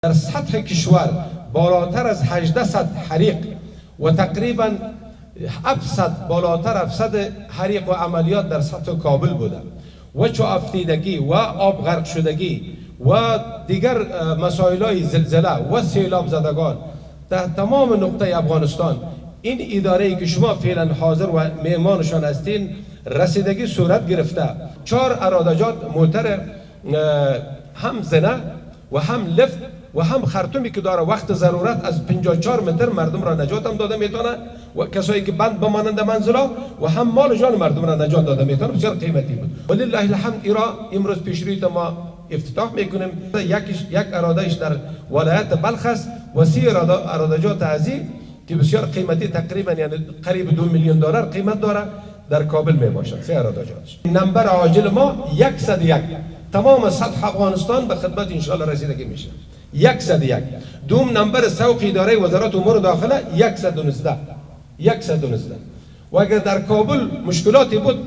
در سطح کشور بالاتر از 800 حریق و تقریبا بالاتر 700 حریق و عملیات در سطح کابل بوده و چو افتیدگی و آب غرق شدگی و دیگر مسائل های زلزله و سیلاب زدگان در تمام نقطه افغانستان این اداره که شما فعلا حاضر و مهمانشان هستین رسیدگی صورت گرفته. 4 ارادجات موتر هم زنه و هم لفت و هم خرطومی که داره وقت ضرورت از 54 متر مردم را نجات هم داده میتونه و کسایی که بند بمانند منزلا و هم مال جان مردم را نجات داده میتونه. بسیار قیمتی بود. ولله الحمد ایران امروز پیشروی ما افتتاح میکنیم. یک ارادهش در ولایت بلخ است و 30 ارادجات ازی که بسیار قیمتی تقریبا یعنی قریب 2 میلیون دلار قیمت داره در کابل می باشد. 3 ارادجات. نمبر عاجل ما 101 تمام سطح افغانستان به خدمت ان شاء الله رسیدگی میشه. 101 دوم نمبر سوق اداره وزارت امور داخله 119 و اگر در کابل مشکلاتی بود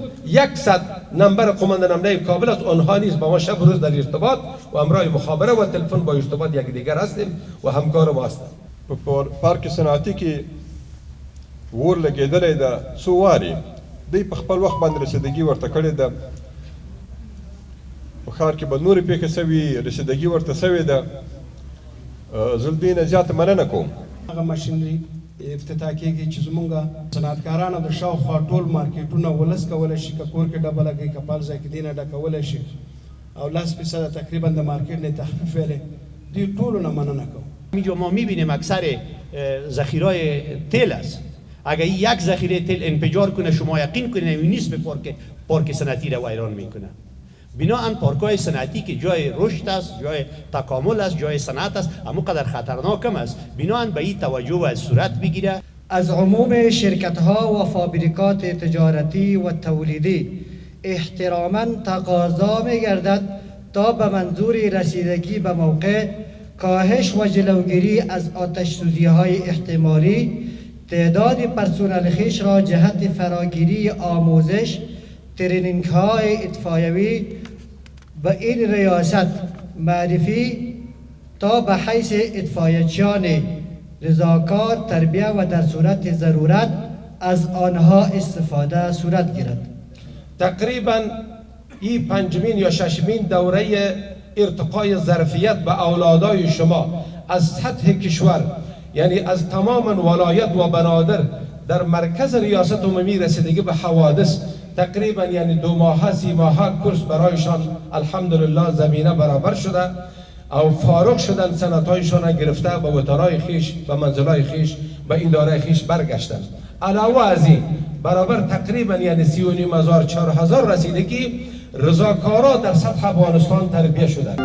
100 نمبر قماندان امنیه کابل است. آنها نیز با ما شب و روز در ارتباط و امرای مخابره و تلفن با ارتباط یکدیگر هستیم و همکار ما هستیم. په پارک صنعتي کې ور لګېدلی ده څو وارې دوی په خپل وخت باندې رسیدګي ورته کړې ده. په ښار کې به نورې پېښې سوي رسیدګي ورته سوې ده. زه له دوی نه زیاته مننه کوم. هغه ماشینري افتتاح کېږي چې زمونږ صنعتکارانو د شاوخوا ټول مارکېټونه ولس کولی شي که کور کې ډبه لګوي که پال ځای کې دې نه ډکولی شي او 10% تقریبا د مارکېټ نه تخفیف ویلی دوی ټولو نه مننه کوم. اینجا ما میبینیم اکثر ذخیرهای تیل است. اگر یک ذخیره تیل انفجار کنه شما یقین کنید این نیست به پارک صنعتی را ویران میکنه. بناهن پارک‌های صنعتی که جای رشد است، جای تکامل است، جای صنعت است، اما قدر خطرناک است. بناهن به این توجه و صورت بگیره. از عموم شرکت‌ها و فابریکات تجارتی و تولیدی احتراما تقاضا می‌گردد تا به منظور رسیدگی به موقع کاهش و جلوگیری از آتش سوزی‌های احتمالی تعداد پرسنل خویش را جهت فراگیری آموزش ترینینگ‌های اطفایوی به این ریاست معرفی تا به حیث اطفایچیان رضاکار تربیه و در صورت ضرورت از آنها استفاده صورت گیرد. تقریبا این 5مین یا 6مین دوره ارتقای ظرفیت به اولادای شما از سطح کشور یعنی از تمام ولایت و بنادر در مرکز ریاست عمومی رسیدگی به حوادث تقریبا یعنی 2 ماه 3 ماه کورس برایشان الحمدلله زمینه برابر شده او فارغ شدن سنتایشان گرفته به وطنهای خیش به منزلهای خیش به اداره خیش برگشتن. علاوه از این برابر تقریبا یعنی 39,000 4000 رسیدگی رضاکارا در سطح افغانستان تربیه شدند.